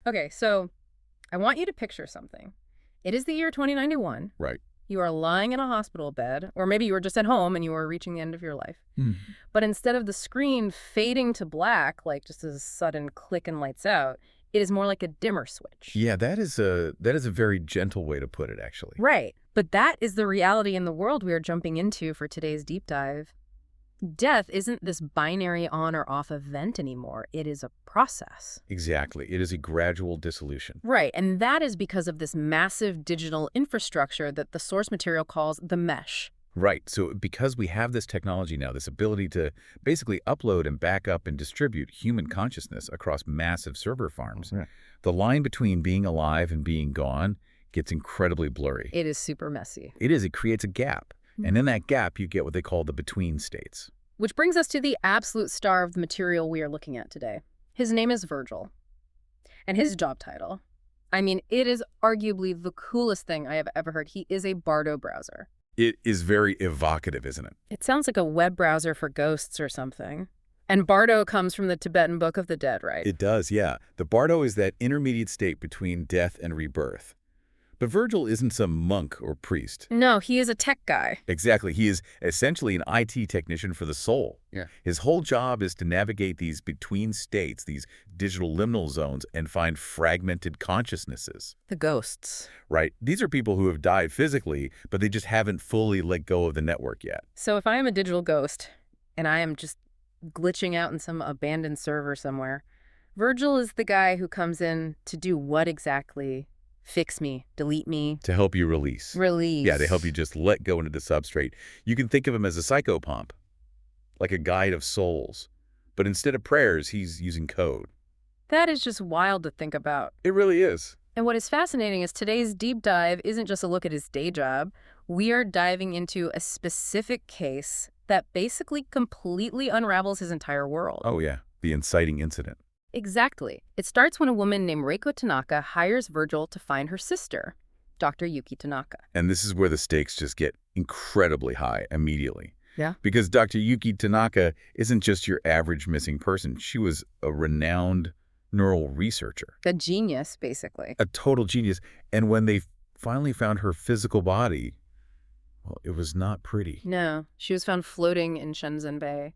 Okay, so I want you to picture something. It is the year 2091. Right. You are lying in a hospital bed, or maybe you were just at home and you were reaching the end of your life. Hmm. But instead of the screen fading to black, like just a sudden click and lights out, it is more like a dimmer switch. Yeah, that is a very gentle way to put it, actually. Right. But that is the reality in the world we are jumping into for today's deep dive. Death isn't this binary on or off event anymore. It is a process. Exactly. It is a gradual dissolution. Right, and that is because of this massive digital infrastructure that the source material calls the mesh. Right. So because we have this technology now, this ability to basically upload and back up and distribute human consciousness across massive server farms, the line between being alive and being gone gets incredibly blurry. It is super messy. It is. It creates a gap. And in that gap, you get what they call the between states. Which brings us to the absolute star of the material we are looking at today. His name is Virgil. And his job title, I mean, it is arguably the coolest thing I have ever heard. He is a Bardo Browser. It is very evocative, isn't it? It sounds like a web browser for ghosts or something. And Bardo comes from the Tibetan Book of the Dead, right? It does, yeah. The Bardo is that intermediate state between death and rebirth. But Virgil isn't some monk or priest. No, he is a tech guy. Exactly. He is essentially an IT technician for the soul. Yeah. His whole job is to navigate these between states, these digital liminal zones, and find fragmented consciousnesses. The ghosts. Right. These are people who have died physically, but they just haven't fully let go of the network yet. So if I am a digital ghost and I am just glitching out in some abandoned server somewhere, Virgil is the guy who comes in to do what exactly? Fix me, delete me. To help you release. Release. Yeah, to help you just let go into the substrate. You can think of him as a psychopomp, like a guide of souls. But instead of prayers, he's using code. That is just wild to think about. It really is. And what is fascinating is today's deep dive isn't just a look at his day job. We are diving into a specific case that basically completely unravels his entire world. Oh, yeah. The inciting incident. Exactly. It starts when a woman named Yuki Tanaka hires Virgil to find her sister, Dr. Yuki Tanaka. And this is where the stakes just get incredibly high immediately. Yeah. Because Dr. Yuki Tanaka isn't just your average missing person. She was a renowned neural researcher. A genius, basically. A total genius. And when they finally found her physical body, well, it was not pretty. No, she was found floating in Shenzhen Bay.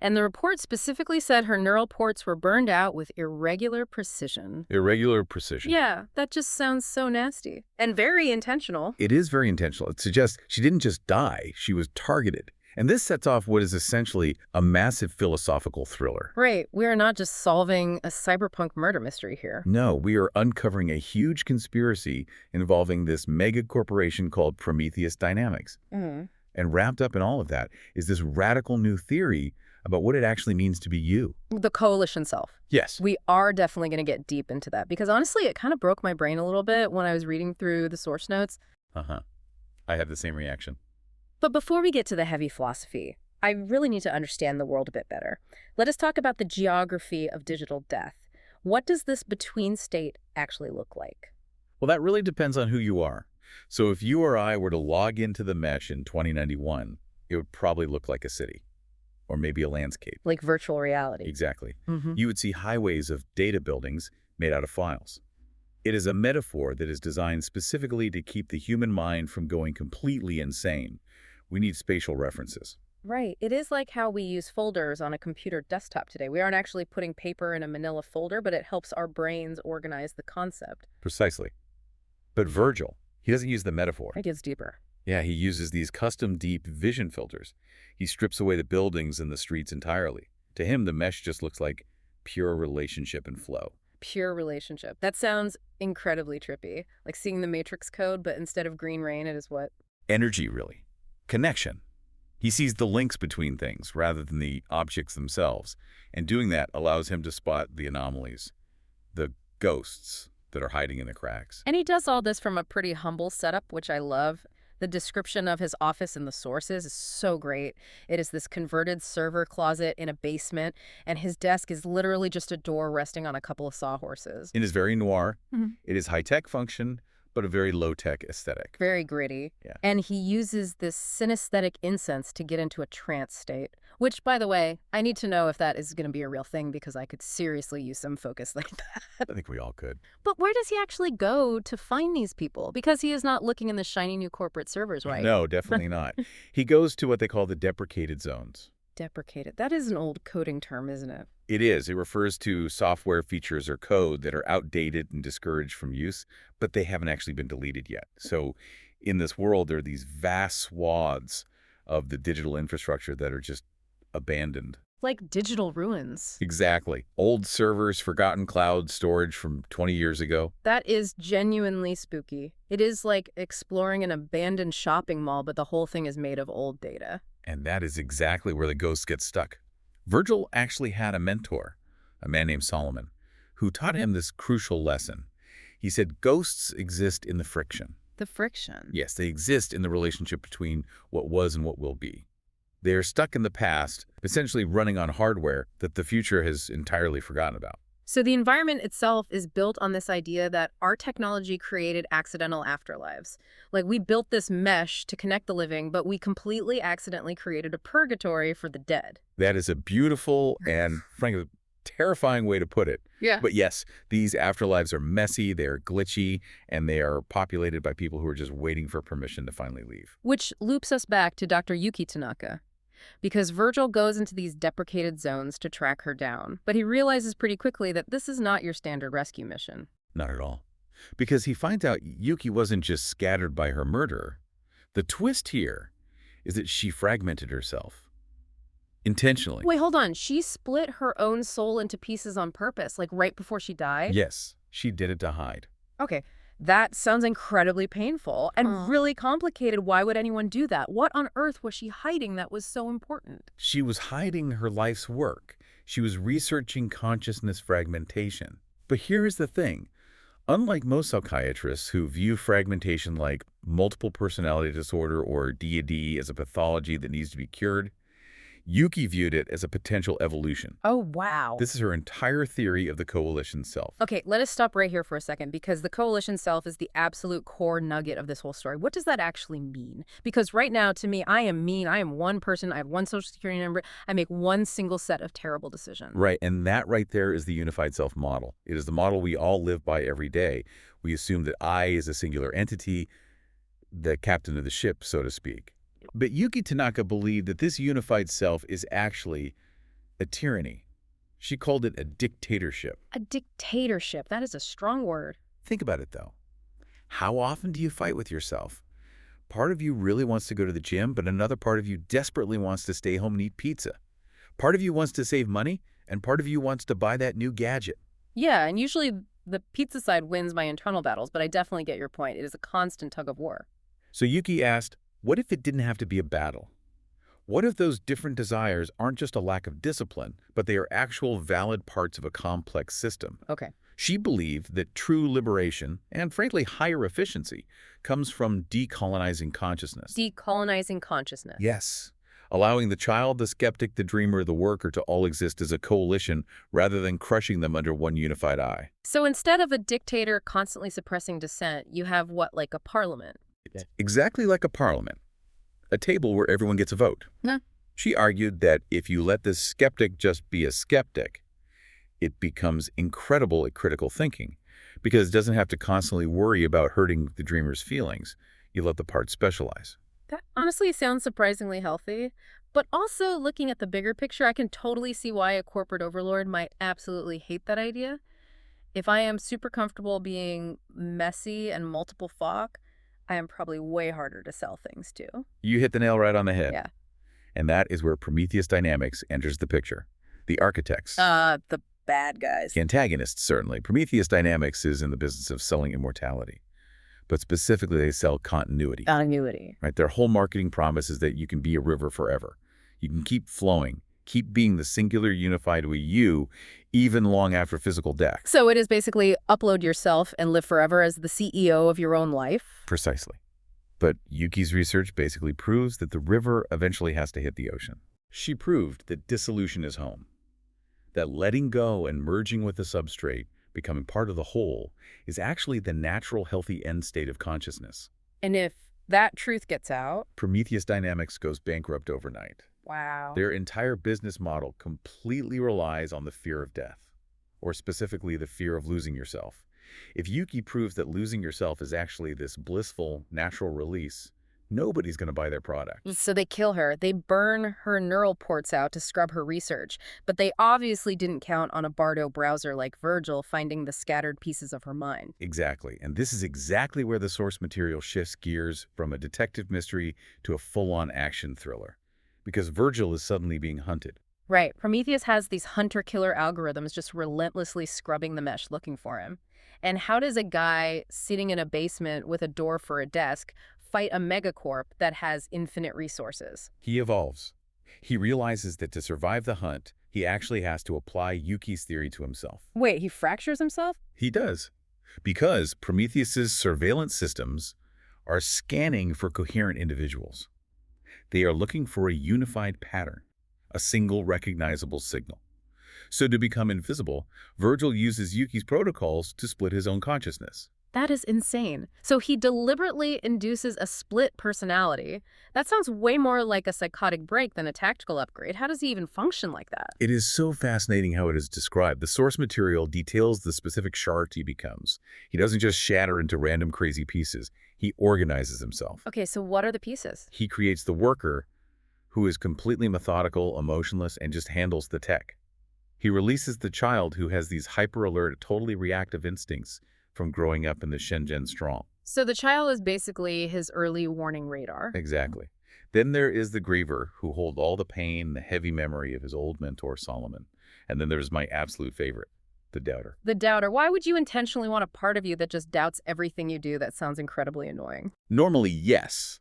And the report specifically said her neural ports were burned out with irregular precision. Irregular precision. Yeah, that just sounds so nasty. And very intentional. It is very intentional. It suggests she didn't just die, she was targeted. And this sets off what is essentially a massive philosophical thriller. Right, we are not just solving a cyberpunk murder mystery here. No, we are uncovering a huge conspiracy involving this mega corporation called Prometheus Dynamics. And wrapped up in all of that is this radical new theory about what it actually means to be you. The coalition self. Yes. We are definitely going to get deep into that because honestly, it kind of broke my brain a little bit when I was reading through the source notes. I have the same reaction. But before we get to the heavy philosophy, I really need to understand the world a bit better. Let us talk about the geography of digital death. What does this between state actually look like? Well, that really depends on who you are. So if you or I were to log into the mesh in 2091, it would probably look like a city or maybe a landscape. Like virtual reality. Exactly. You would see highways of data buildings made out of files. It is a metaphor that is designed specifically to keep the human mind from going completely insane. We need spatial references. Right. It is like how we use folders on a computer desktop today. We aren't actually putting paper in a manila folder, but it helps our brains organize the concept. Precisely. But Virgil, he doesn't use the metaphor. It gets deeper. Yeah, he uses these custom deep vision filters. He strips away the buildings and the streets entirely. To him, the mesh just looks like pure relationship and flow. Pure relationship. That sounds incredibly trippy. Like seeing the Matrix code, but instead of green rain, it is what? Energy, really. Connection. He sees the links between things rather than the objects themselves. And doing that allows him to spot the anomalies, the ghosts that are hiding in the cracks. And he does all this from a pretty humble setup, which I love. The description of his office in the sources is so great. It is this converted server closet in a basement, and his desk is literally just a door resting on a couple of sawhorses. It is very noir. It is high-tech function, but a very low-tech aesthetic. Very gritty. Yeah. And he uses this synesthetic incense to get into a trance state. Which, by the way, I need to know if that is going to be a real thing because I could seriously use some focus like that. I think we all could. But where does he actually go to find these people? Because he is not looking in the shiny new corporate servers, right? No, definitely not. He goes to what they call the deprecated zones. Deprecated. That is an old coding term, isn't it? It is. It refers to software features or code that are outdated and discouraged from use, but they haven't actually been deleted yet. So in this world, there are these vast swaths of the digital infrastructure that are just abandoned. Like digital ruins. Exactly. Old servers, forgotten cloud storage from 20 years ago. That is genuinely spooky. It is like exploring an abandoned shopping mall, but the whole thing is made of old data. And that is exactly where the ghosts get stuck. Virgil actually had a mentor, a man named Solomon, who taught him this crucial lesson. He said ghosts exist in the friction. The friction. Yes, they exist in the relationship between what was and what will be. They are stuck in the past, essentially running on hardware that the future has entirely forgotten about. So the environment itself is built on this idea that our technology created accidental afterlives. Like we built this mesh to connect the living, but we completely accidentally created a purgatory for the dead. That is a beautiful and, frankly, terrifying way to put it. Yeah. But yes, these afterlives are messy, they are glitchy, and they are populated by people who are just waiting for permission to finally leave. Which loops us back to Dr. Yuki Tanaka. Because Virgil goes into these deprecated zones to track her down, but he realizes pretty quickly that this is not your standard rescue mission. Not at all. Because he finds out Yuki wasn't just scattered by her murderer. The twist here is that she fragmented herself. Intentionally. Wait, hold on. She split her own soul into pieces on purpose, like right before she died? Yes, she did it to hide. Okay. That sounds incredibly painful and really complicated. Why would anyone do that? What on earth was she hiding that was so important? She was hiding her life's work. She was researching consciousness fragmentation. But here's the thing. Unlike most psychiatrists who view fragmentation like multiple personality disorder or DID as a pathology that needs to be cured, Yuki viewed it as a potential evolution. Oh, wow. This is her entire theory of the coalition self. Okay, let us stop right here for a second because the coalition self is the absolute core nugget of this whole story. What does that actually mean? Because right now, to me, I am mean. I am one person. I have one social security number. I make one single set of terrible decisions. Right, and that right there is the unified self model. It is the model we all live by every day. We assume that I is a singular entity, the captain of the ship, so to speak. But Yuki Tanaka believed that this unified self is actually a tyranny. She called it a dictatorship. A dictatorship. That is a strong word. Think about it, though. How often do you fight with yourself? Part of you really wants to go to the gym, but another part of you desperately wants to stay home and eat pizza. Part of you wants to save money, and part of you wants to buy that new gadget. Yeah, and usually the pizza side wins my internal battles, but I definitely get your point. It is a constant tug of war. So Yuki asked, what if it didn't have to be a battle? What if those different desires aren't just a lack of discipline, but they are actual valid parts of a complex system? Okay. She believed that true liberation, and frankly higher efficiency, comes from decolonizing consciousness. Decolonizing consciousness. Yes. Allowing the child, the skeptic, the dreamer, the worker to all exist as a coalition rather than crushing them under one unified eye. So instead of a dictator constantly suppressing dissent, you have what, like a parliament? It's exactly like a parliament, a table where everyone gets a vote. Nah. She argued that if you let the skeptic just be a skeptic, it becomes incredible at critical thinking because it doesn't have to constantly worry about hurting the dreamer's feelings. You let the part specialize. That honestly sounds surprisingly healthy. But also, looking at the bigger picture, I can totally see why a corporate overlord might absolutely hate that idea. If I am super comfortable being messy and multiple FOC, I am probably way harder to sell things to. You hit the nail right on the head. Yeah. And that is where Prometheus dynamics enters the picture. The architects. The bad guys. The antagonists, certainly. Prometheus dynamics is in the business of selling immortality. But specifically, they sell continuity. Continuity. Right? Their whole marketing promise is that you can be a river forever. You can keep flowing, keep being the singular unified with you, even long after physical death. So it is basically upload yourself and live forever as the CEO of your own life? Precisely. But Yuki's research basically proves that the river eventually has to hit the ocean. She proved that dissolution is home, that letting go and merging with the substrate, becoming part of the whole, is actually the natural, healthy end state of consciousness. And if that truth gets out? Prometheus dynamics goes bankrupt overnight. Wow. Their entire business model completely relies on the fear of death, or specifically the fear of losing yourself. If Yuki proves that losing yourself is actually this blissful, natural release, nobody's going to buy their product. So they kill her. They burn her neural ports out to scrub her research. But they obviously didn't count on a Bardo Browser like Virgil finding the scattered pieces of her mind. Exactly. And this is exactly where the source material shifts gears from a detective mystery to a full-on action thriller. Because Virgil is suddenly being hunted. Right. Prometheus has these hunter-killer algorithms just relentlessly scrubbing the mesh looking for him. And how does a guy sitting in a basement with a door for a desk fight a megacorp that has infinite resources? He evolves. He realizes that to survive the hunt, he actually has to apply Yuki's theory to himself. Wait, he fractures himself? He does. Because Prometheus's surveillance systems are scanning for coherent individuals. They are looking for a unified pattern, a single recognizable signal. So to become invisible, Virgil uses Yuki's protocols to split his own consciousness. That is insane. So he deliberately induces a split personality. That sounds way more like a psychotic break than a tactical upgrade. How does he even function like that? It is so fascinating how it is described. The source material details the specific shard he becomes. He doesn't just shatter into random crazy pieces. He organizes himself. Okay, so what are the pieces? He creates the worker who is completely methodical, emotionless, and just handles the tech. He releases the child who has these hyper-alert, totally reactive instincts from growing up in the Shenzhen Strong. So the child is basically his early warning radar. Exactly. Then there is the griever who holds all the pain, the heavy memory of his old mentor, Solomon. And then there's my absolute favorite, the doubter. The doubter. Why would you intentionally want a part of you that just doubts everything you do? That sounds incredibly annoying. Normally, yes.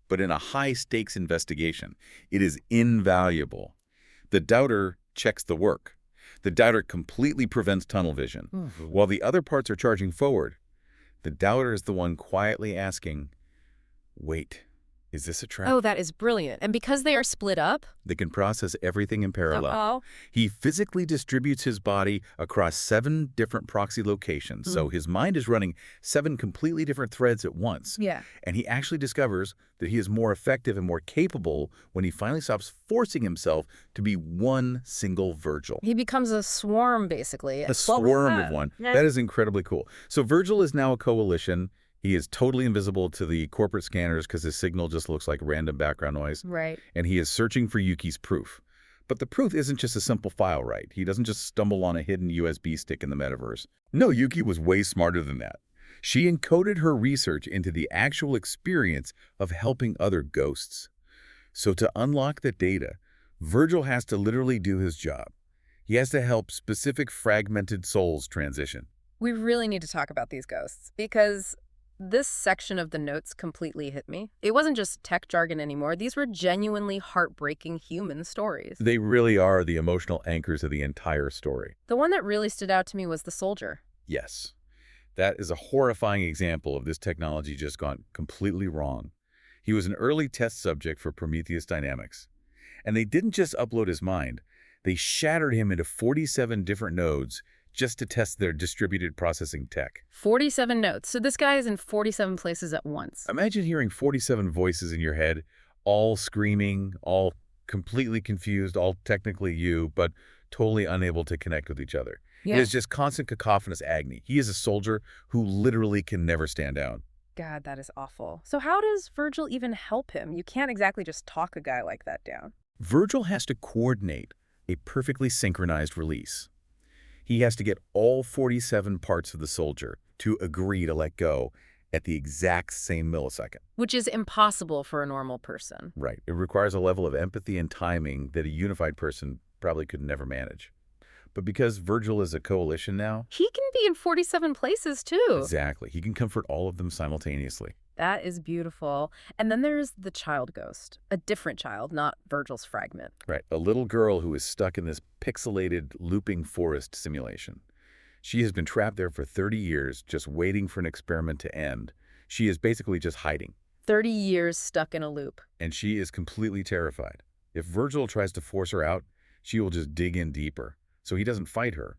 But in a high-stakes investigation, it is invaluable. The doubter checks the work. The doubter completely prevents tunnel vision. While the other parts are charging forward, the doubter is the one quietly asking, wait, is this a trap? Oh, that is brilliant. And because they are split up? They can process everything in parallel. Uh-oh. He physically distributes his body across 7 different proxy locations. So his mind is running 7 completely different threads at once. Yeah. And he actually discovers that he is more effective and more capable when he finally stops forcing himself to be one single Virgil. He becomes a swarm, basically. A swarm of one. That is incredibly cool. So Virgil is now a coalition. He is totally invisible to the corporate scanners because his signal just looks like random background noise. Right. And he is searching for Yuki's proof. But the proof isn't just a simple file write. He doesn't just stumble on a hidden USB stick in the metaverse. No, Yuki was way smarter than that. She encoded her research into the actual experience of helping other ghosts. So to unlock the data, Virgil has to literally do his job. He has to help specific fragmented souls transition. We really need to talk about these ghosts because this section of the notes completely hit me. It wasn't just tech jargon anymore. These were genuinely heartbreaking human stories. They really are the emotional anchors of the entire story. The one that really stood out to me was the soldier. Yes. That is a horrifying example of this technology just gone completely wrong. He was an early test subject for Prometheus Dynamics. And they didn't just upload his mind. They shattered him into 47 different nodes just to test their distributed processing tech. 47 notes. So this guy is in 47 places at once. Imagine hearing 47 voices in your head, all screaming, all completely confused, all technically you, but totally unable to connect with each other. Yeah. It is just constant cacophonous agony. He is a soldier who literally can never stand down. God, that is awful. So how does Virgil even help him? You can't exactly just talk a guy like that down. Virgil has to coordinate a perfectly synchronized release. He has to get all 47 parts of the soldier to agree to let go at the exact same millisecond. Which is impossible for a normal person. Right. It requires a level of empathy and timing that a unified person probably could never manage. But because Virgil is a coalition now... He can be in 47 places, too. Exactly. He can comfort all of them simultaneously. That is beautiful. And then there's the child ghost. A different child, not Virgil's fragment. Right. A little girl who is stuck in this pixelated, looping forest simulation. She has been trapped there for 30 years, just waiting for an experiment to end. She is basically just hiding. 30 years stuck in a loop. And she is completely terrified. If Virgil tries to force her out, she will just dig in deeper. So he doesn't fight her.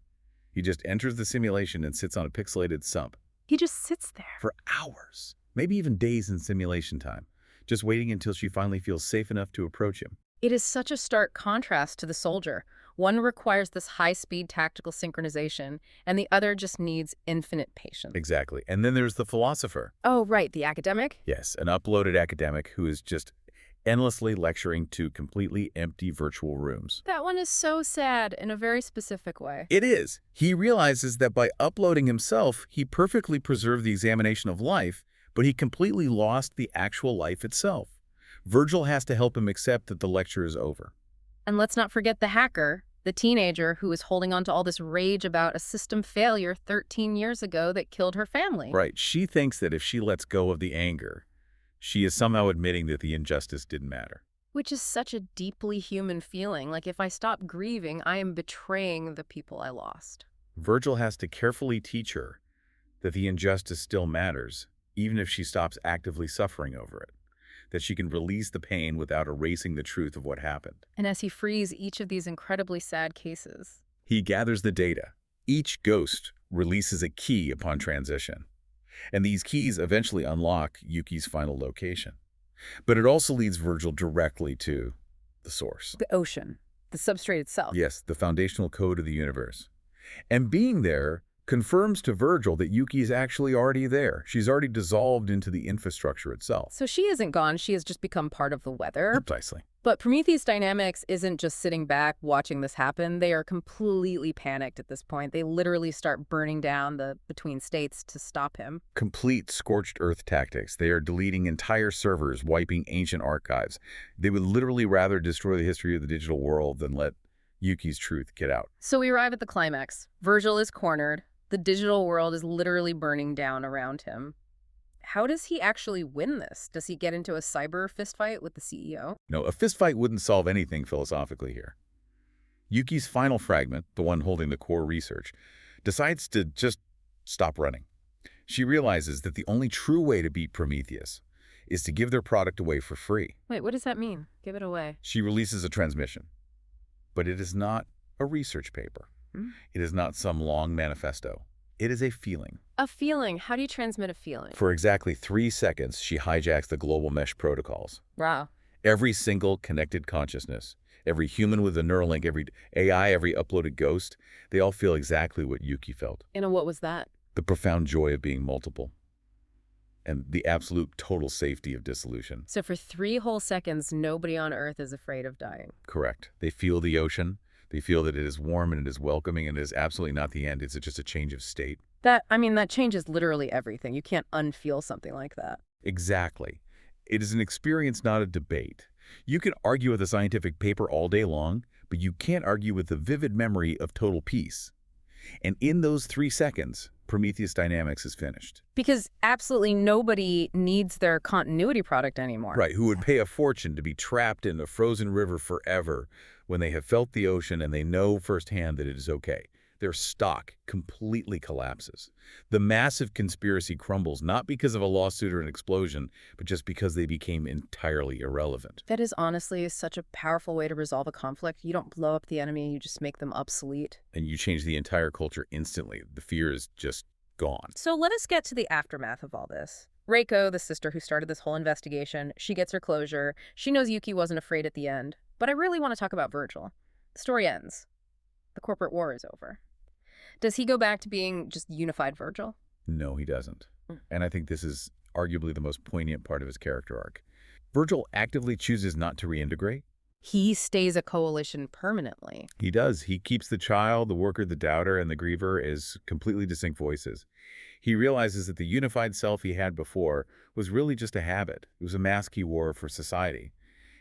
He just enters the simulation and sits on a pixelated sump. He just sits there. For hours, maybe even days in simulation time, just waiting until she finally feels safe enough to approach him. It is such a stark contrast to the soldier. One requires this high-speed tactical synchronization, and the other just needs infinite patience. Exactly. And then there's the philosopher. Oh, right, the academic? Yes, an uploaded academic who is just endlessly lecturing to completely empty virtual rooms. That one is so sad in a very specific way. It is. He realizes that by uploading himself, he perfectly preserved the examination of life, but he completely lost the actual life itself. Virgil has to help him accept that the lecture is over. And let's not forget the hacker, the teenager who is holding on to all this rage about a system failure 13 years ago that killed her family. Right. She thinks that if she lets go of the anger, she is somehow admitting that the injustice didn't matter. Which is such a deeply human feeling. Like, if I stop grieving, I am betraying the people I lost. Virgil has to carefully teach her that the injustice still matters, even if she stops actively suffering over it. That she can release the pain without erasing the truth of what happened. And as he frees each of these incredibly sad cases, He gathers the data. Each ghost releases a key upon transition. And these keys eventually unlock Yuki's final location. But it also leads Virgil directly to the source. the ocean, the substrate itself. Yes, the foundational code of the universe. And being there confirms to Virgil that Yuki is actually already there. She's already dissolved into the infrastructure itself. So she isn't gone, she has just become part of the weather. Precisely. But Prometheus Dynamics isn't just sitting back watching this happen. They are completely panicked at this point. They literally start burning down the between states to stop him. Complete scorched earth tactics. They are deleting entire servers, wiping ancient archives. They would literally rather destroy the history of the digital world than let Yuki's truth get out. So we arrive at the climax. Virgil is cornered. The digital world is literally burning down around him. How does he actually win this? Does he get into a cyber fistfight with the CEO? No, a fistfight wouldn't solve anything philosophically here. Yuki's final fragment, the one holding the core research, decides to just stop running. She realizes that the only true way to beat Prometheus is to give their product away for free. Wait, what does that mean? Give it away. She releases a transmission, but it is not a research paper. It is not some long manifesto. It is a feeling. A feeling. How do you transmit a feeling? For exactly 3 seconds, she hijacks the global mesh protocols. Wow. Every single connected consciousness, every human with a neural link, every AI, every uploaded ghost, they all feel exactly what Yuki felt. And what was that? The profound joy of being multiple. And the absolute total safety of dissolution. So for 3 whole seconds, nobody on Earth is afraid of dying. Correct. They feel the ocean. They feel that it is warm and it is welcoming and it is absolutely not the end. It's just a change of state. That changes literally everything. You can't unfeel something like that. Exactly. It is an experience, not a debate. You can argue with a scientific paper all day long, but you can't argue with the vivid memory of total peace. And in those 3 seconds, Prometheus Dynamics is finished. Because absolutely nobody needs their continuity product anymore. Right, who would pay a fortune to be trapped in a frozen river forever when they have felt the ocean and they know firsthand that it is okay. Their stock completely collapses. The massive conspiracy crumbles not because of a lawsuit or an explosion, but just because they became entirely irrelevant. That is honestly such a powerful way to resolve a conflict. You don't blow up the enemy, you just make them obsolete. And you change the entire culture instantly. The fear is just gone. So let us get to the aftermath of all this. Reiko, the sister who started this whole investigation, she gets her closure. She knows Yuki wasn't afraid at the end. But I really want to talk about Virgil. The story ends. The corporate war is over. Does he go back to being just unified Virgil? No, he doesn't. And I think this is arguably the most poignant part of his character arc. Virgil actively chooses not to reintegrate. He stays a coalition permanently. He does. He keeps the child, the worker, the doubter, and the griever as completely distinct voices. He realizes that the unified self he had before was really just a habit. It was a mask he wore for society.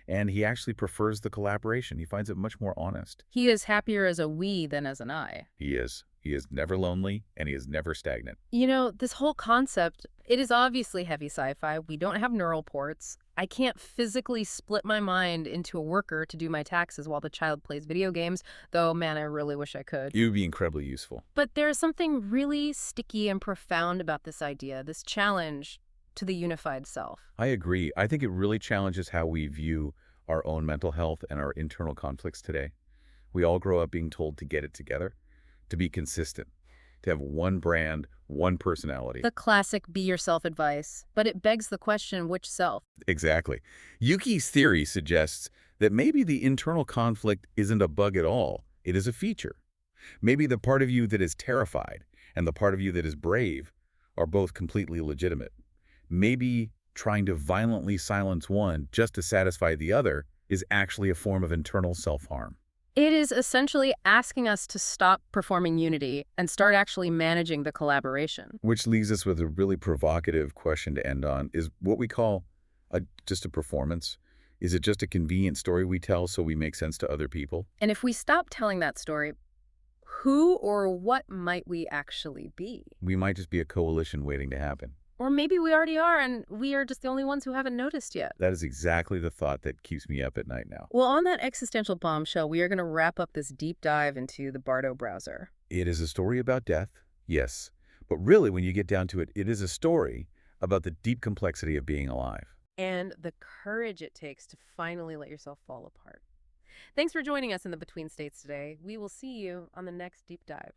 And he actually prefers the collaboration. He finds it much more honest. He is happier as a we than as an I. He is. He is never lonely, and he is never stagnant. You know, this whole concept, it is obviously heavy sci-fi. We don't have neural ports. I can't physically split my mind into a worker to do my taxes while the child plays video games, though, man, I really wish I could. It would be incredibly useful. But there's something really sticky and profound about this idea, this challenge to the unified self. I agree. I think it really challenges how we view our own mental health and our internal conflicts today. We all grow up being told to get it together, to be consistent, to have one brand, one personality. The classic be yourself advice, but it begs the question, which self? Exactly. Yuki's theory suggests That maybe the internal conflict isn't a bug at all, it is a feature. Maybe the part of you that is terrified and the part of you that is brave are both completely legitimate. Maybe trying to violently silence one just to satisfy the other is actually a form of internal self-harm. It is essentially asking us to stop performing unity and start actually managing the collaboration. Which leaves us with a really provocative question to end on. Is what we call just a performance? Is it just a convenient story we tell so we make sense to other people? And if we stop telling that story, who or what might we actually be? We might just be a coalition waiting to happen. Or maybe we already are, and we are just the only ones who haven't noticed yet. That is exactly the thought that keeps me up at night now. Well, on that existential bombshell, we are going to wrap up this deep dive into the Bardo Browser. It is a story about death, yes. But really, when you get down to it, it is a story about the deep complexity of being alive. And the courage it takes to finally let yourself fall apart. Thanks for joining us in the Between States today. We will see you on the next deep dive.